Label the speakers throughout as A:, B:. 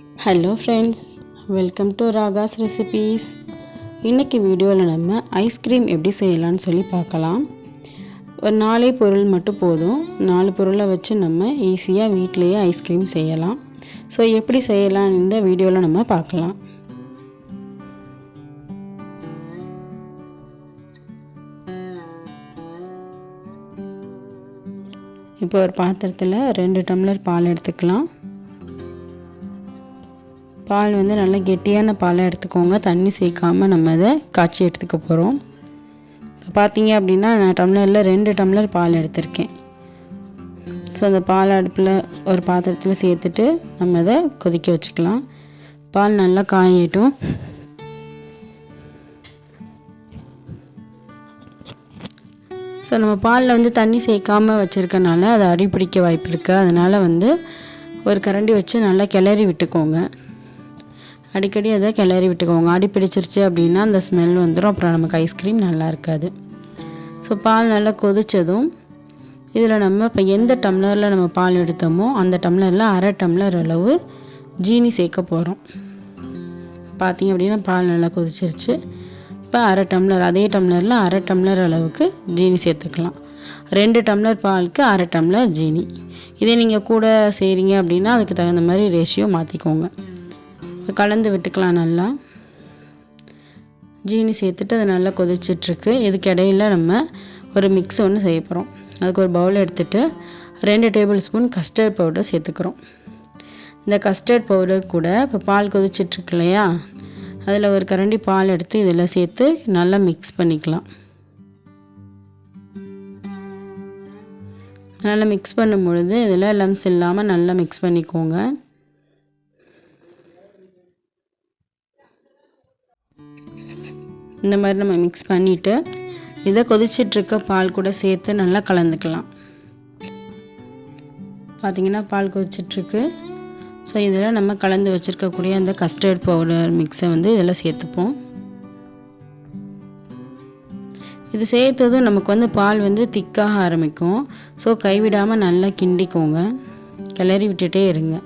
A: Hello friends, welcome to Raga's recipes. இன்றைக்கி வீடியோவில் நம்ம ஐஸ்கிரீம் எப்படி செய்யலான்னு சொல்லி பார்க்கலாம். ஒரு 4 பொருள் மட்டும் போதும். 4 பொருளை வச்சு நம்ம ஈஸியாக வீட்டிலையே ஐஸ்கிரீம் செய்யலாம். ஸோ எப்படி செய்யலாம் இந்த வீடியோவில் நம்ம பார்க்கலாம். இப்போ ஒரு பாத்திரத்தில் 2 டம்ளர் பால் எடுத்துக்கலாம். பால் வந்து நல்லா கெட்டியான பாலை எடுத்துக்கோங்க. தண்ணி சேர்க்காமல் நம்ம அதை காய்ச்சி எடுத்துக்க போகிறோம். இப்போ பார்த்தீங்க அப்படின்னா நான் டம்ளரில் 2 டம்ளர் பால் எடுத்திருக்கேன். ஸோ அந்த பால் அடுப்பில் ஒரு பாத்திரத்தில் சேர்த்துட்டு நம்ம அதை கொதிக்க வச்சுக்கலாம். பால் நல்லா காயட்டும். ஸோ நம்ம பாலில் வந்து தண்ணி சேர்க்காமல் வச்சுருக்கனால அதை அடிப்பிடிக்க வாய்ப்பு இருக்குது. அதனால் வந்து ஒரு கரண்டி வச்சு நல்லா கிளறி விட்டுக்கோங்க. அடிக்கடி அதை கிளறி விட்டுக்கோங்க. அடி பிடிச்சிருச்சு அப்படின்னா அந்த ஸ்மெல் வந்துடும். அப்புறம் நமக்கு ஐஸ்கிரீம் நல்லா இருக்காது. ஸோ பால் நல்லா கொதித்ததும் இதில் நம்ம இப்போ எந்த டம்ளரில் நம்ம பால் எடுத்தோமோ அந்த டம்ளரில் 1/2 டம்ளர் அளவு ஜீனி சேர்க்க போகிறோம். பார்த்திங்க அப்படின்னா பால் நல்லா கொதிச்சிருச்சு. இப்போ 1/2 டம்ளர், அதே டம்ளரில் 1/2 டம்ளர் அளவுக்கு ஜீனி சேர்த்துக்கலாம். 2 டம்ளர் பாலுக்கு 1/2 டம்ளர் ஜீனி. இதே நீங்கள் கூட செய்கிறீங்க அப்படின்னா அதுக்கு தகுந்த மாதிரி ரேஷியோ மாற்றிக்கோங்க. இப்போ கலந்து விட்டுக்கலாம். நல்லா ஜீனி சேர்த்துட்டு அது நல்லா கொதிச்சிட்ருக்கு. இதுக்கு இடையில் நம்ம ஒரு மிக்ஸ் ஒன்று செய்ய போகிறோம். அதுக்கு ஒரு பவுல் எடுத்துகிட்டு 2 டேபிள் ஸ்பூன் கஸ்டர்ட் பவுடர் சேர்த்துக்கிறோம். இந்த கஸ்டர்ட் பவுடர் கூட இப்போ பால் கொதிச்சிட்ருக்கு இல்லையா, அதில் ஒரு கரண்டி பால் எடுத்து இதில் சேர்த்து நல்லா மிக்ஸ் பண்ணிக்கலாம். நல்லா மிக்ஸ் பண்ணும் பொழுது இதில் லம்ஸ் இல்லாமல் நல்லா மிக்ஸ் பண்ணிக்கோங்க. இந்த மாதிரி நம்ம மிக்ஸ் பண்ணிவிட்டு இதை கொதிச்சிட்ருக்க பால் கூட சேர்த்து நல்லா கலந்துக்கலாம். பார்த்திங்கன்னா பால் கொதிச்சிட்ருக்கு. ஸோ இதில் நம்ம கலந்து வச்சுருக்கக்கூடிய அந்த கஸ்டர்ட் பவுடர் மிக்ஸை வந்து இதில் சேர்த்துப்போம். இது சேர்த்ததும் நமக்கு வந்து பால் வந்து திக்காக ஆரம்பிக்கும். ஸோ கைவிடாமல் நல்லா கிண்டிக்கோங்க. கிளறி விட்டுட்டே இருங்க.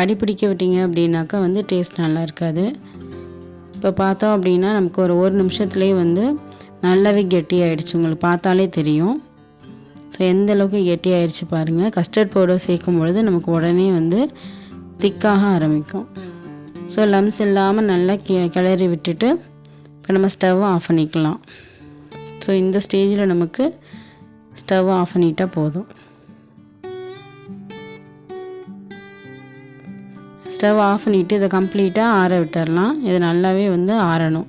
A: அடிப்பிடிக்க விட்டீங்க அப்படின்னாக்கா வந்து டேஸ்ட் நல்லா இருக்காது. இப்போ பார்த்தோம் அப்படின்னா நமக்கு ஒரு நிமிஷத்துலேயே வந்து நல்லாவே கெட்டி ஆகிடுச்சு. உங்களுக்கு பார்த்தாலே தெரியும். ஸோ எந்த அளவுக்கு கெட்டி ஆகிடுச்சு பாருங்கள். கஸ்டர்ட் பவுடர் சேர்க்கும் பொழுது நமக்கு உடனே வந்து திக்காக ஆரம்பிக்கும். ஸோ லம்ஸ் இல்லாமல் நல்லா கிளறி விட்டுட்டு இப்போ நம்ம ஸ்டவ்வை ஆஃப் பண்ணிக்கலாம். ஸோ இந்த ஸ்டேஜில் நமக்கு ஸ்டவ்வை ஆஃப் பண்ணிட்டால் போதும். ஸ்டவ் ஆஃப் பண்ணிவிட்டு இதை கம்ப்ளீட்டாக ஆற விட்டுடலாம். இது நல்லாவே வந்து ஆறணும்.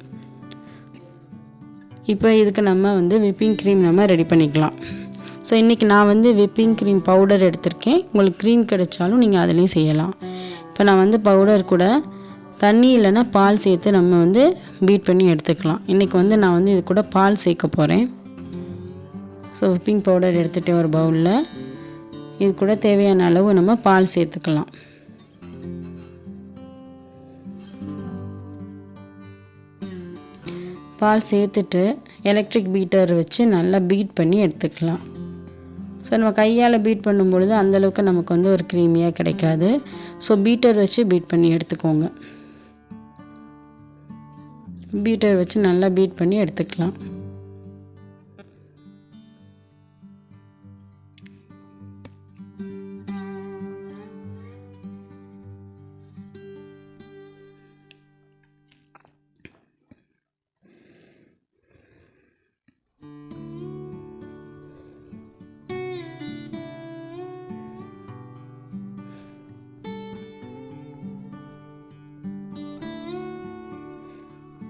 A: இப்போ இதுக்கு நம்ம வந்து விப்பிங் க்ரீம் நம்ம ரெடி பண்ணிக்கலாம். ஸோ இன்றைக்கி நான் வந்து விப்பிங் க்ரீம் பவுடர் எடுத்திருக்கேன். உங்களுக்கு க்ரீம் கிடைச்சாலும் நீங்கள் அதுலேயும் செய்யலாம். இப்போ நான் வந்து பவுடர் கூட தண்ணி இல்லைன்னா பால் சேர்த்து நம்ம வந்து பீட் பண்ணி எடுத்துக்கலாம். இன்றைக்கி வந்து நான் வந்து இது கூட பால் சேர்க்க போகிறேன். ஸோ விப்பிங் பவுடர் எடுத்துகிட்டு ஒரு பவுலில் இது கூட தேவையான அளவு நம்ம பால் சேர்த்துக்கலாம். பால் சேர்த்துட்டு எலக்ட்ரிக் பீட்டர் வச்சு நல்லா பீட் பண்ணி எடுத்துக்கலாம். ஸோ நம்ம கையால் பீட் பண்ணும்பொழுது அந்தளவுக்கு நமக்கு வந்து ஒரு க்ரீமியாக கிடைக்காது. ஸோ பீட்டர் வச்சு பீட் பண்ணி எடுத்துக்கோங்க. பீட்டர் வச்சு நல்லா பீட் பண்ணி எடுத்துக்கலாம்.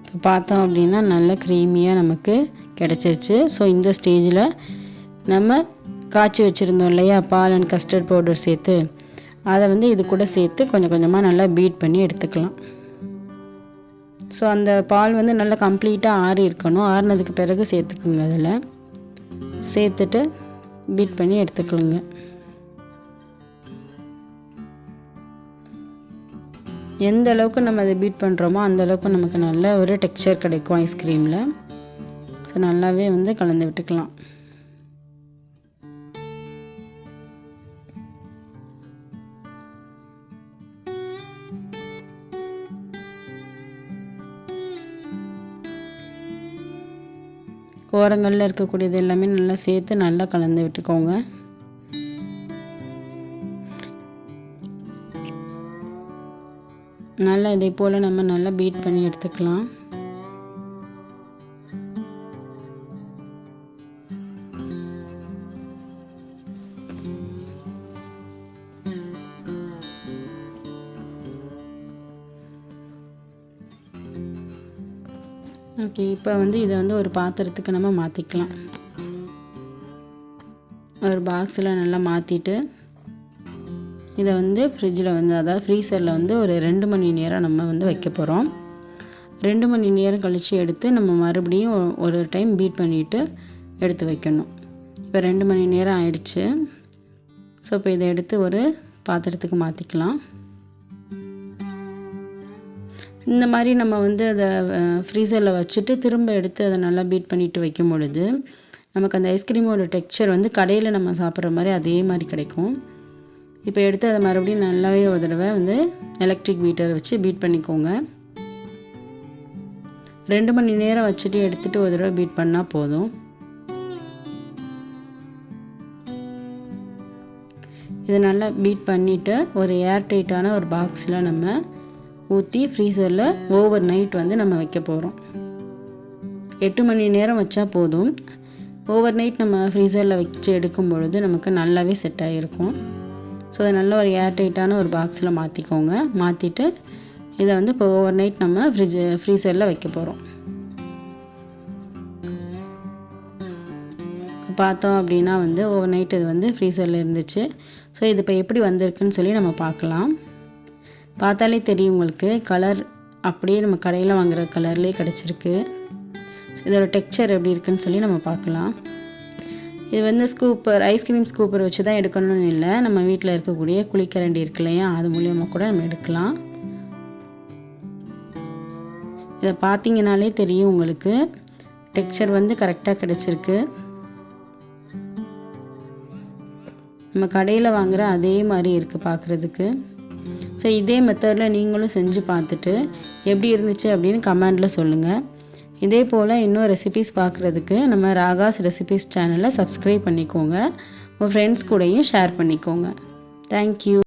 A: இப்போ பார்த்தோம் அப்படின்னா நல்ல க்ரீமியாக நமக்கு கிடச்சிருச்சு. ஸோ இந்த ஸ்டேஜில் நம்ம காய்ச்சி வச்சுருந்தோம் இல்லையா பால் அண்ட் கஸ்டர்ட் பவுடர் சேர்த்து, அதை வந்து இது கூட சேர்த்து கொஞ்சம் கொஞ்சமாக நல்லா பீட் பண்ணி எடுத்துக்கலாம். ஸோ அந்த பால் வந்து நல்லா கம்ப்ளீட்டாக ஆறி இருக்கணும். ஆறினதுக்கு பிறகு சேர்த்துக்குங்க. அதில் சேர்த்துட்டு பீட் பண்ணி எடுத்துக்கலுங்க. எந்த அளவுக்கு நம்ம அதை பீட் பண்ணுறோமோ அந்த அளவுக்கு நமக்கு நல்ல ஒரு டெக்ஸ்சர் கிடைக்கும் ஐஸ்கிரீமில். ஸோ நல்லாவே வந்து கலந்து விட்டுக்கலாம். ஓரங்களில் இருக்கக்கூடியது எல்லாமே நல்லா சேர்த்து நல்லா கலந்து விட்டுக்கோங்க. நல்லா இதே போல் நம்ம நல்லா பீட் பண்ணி எடுத்துக்கலாம். ஓகே, இப்போ வந்து இதை வந்து ஒரு பாத்திரத்துக்கு நம்ம மாற்றிக்கலாம். ஒரு பாக்ஸில் நல்லா மாற்றிட்டு இதை வந்து ஃப்ரிட்ஜில் வந்து அதாவது ஃப்ரீசரில் வந்து ஒரு 2 மணி நேரம் நம்ம வந்து வைக்க போகிறோம். 2 மணி நேரம் கழித்து எடுத்து நம்ம மறுபடியும் ஒரு டைம் பீட் பண்ணிவிட்டு எடுத்து வைக்கணும். இப்போ 2 மணி நேரம் ஆயிடுச்சு. ஸோ இப்போ இதை எடுத்து ஒரு பாத்திரத்துக்கு மாற்றிக்கலாம். இந்த மாதிரி நம்ம வந்து அதை ஃப்ரீசரில் வச்சுட்டு திரும்ப எடுத்து அதை நல்லா பீட் பண்ணிவிட்டு வைக்கும் பொழுது நமக்கு அந்த ஐஸ்கிரீமோட டெக்ஸ்சர் வந்து கடையில் நம்ம சாப்பிட்ற மாதிரி அதே மாதிரி கிடைக்கும். இப்போ எடுத்து அதை மறுபடியும் நல்லாவே ஒரு தடவை வந்து எலக்ட்ரிக் பீட்டர் வச்சு பீட் பண்ணிக்கோங்க. 2 மணி நேரம் வச்சுட்டு எடுத்துகிட்டு ஒரு தடவை பீட் பண்ணால் போதும். இதை நல்லா பீட் பண்ணிவிட்டு ஒரு ஏர் டைட்டான ஒரு பாக்ஸில் நம்ம ஊற்றி ஃப்ரீசரில் ஓவர் நைட் வந்து நம்ம வைக்க போகிறோம். 8 மணி நேரம் வச்சா போதும். ஓவர் நைட் நம்ம ஃப்ரீசரில் வச்சு எடுக்கும் பொழுது நமக்கு நல்லாவே செட் ஆகிருக்கும். ஸோ அதை நல்லா ஒரு ஏர் டைட்டான ஒரு பாக்ஸில் மாற்றிக்கோங்க. மாற்றிட்டு இதை வந்து இப்போ ஓவர் நைட் நம்ம ஃப்ரீசரில் வைக்க போகிறோம். பார்த்தோம் அப்படின்னா வந்து ஓவர் நைட் இது வந்து ஃப்ரீசரில் இருந்துச்சு. ஸோ இது இப்போ எப்படி வந்திருக்குன்னு சொல்லி நம்ம பார்க்கலாம். பார்த்தாலே தெரியும் உங்களுக்கு, கலர் அப்படியே நம்ம கடையில் வாங்குகிற கலர்லேயே கிடச்சிருக்கு. இதோட டெக்ஸ்சர் எப்படி இருக்குன்னு சொல்லி நம்ம பார்க்கலாம். இது வந்து ஸ்கூப்பர், ஐஸ்கிரீம் ஸ்கூப்பர் வச்சு தான் எடுக்கணும்னு இல்லை, நம்ம வீட்டில் இருக்கக்கூடிய குழிக்கரண்டி இருக்கு இல்லையா, அது மூலியமாக கூட நம்ம எடுக்கலாம். இதை பார்த்தீங்கனாலே தெரியும் உங்களுக்கு, டெக்ஸ்சர் வந்து கரெக்டாக கிடச்சிருக்கு. நம்ம கடையில் வாங்குகிற அதே மாதிரி இருக்குது பார்க்குறதுக்கு. ஸோ இதே மெத்தடில் நீங்களும் செஞ்சு பார்த்துட்டு எப்படி இருந்துச்சு அப்படின்னு கமெண்டில் சொல்லுங்கள். இதே போல் இன்னும் ரெசிபீஸ் பார்க்குறதுக்கு நம்ம ராகாஸ் ரெசிபீஸ் சேனலை சப்ஸ்கிரைப் பண்ணிக்கோங்க. உங்கள் ஃப்ரெண்ட்ஸ் கூடயும் ஷேர் பண்ணிக்கோங்க. தேங்க்யூ.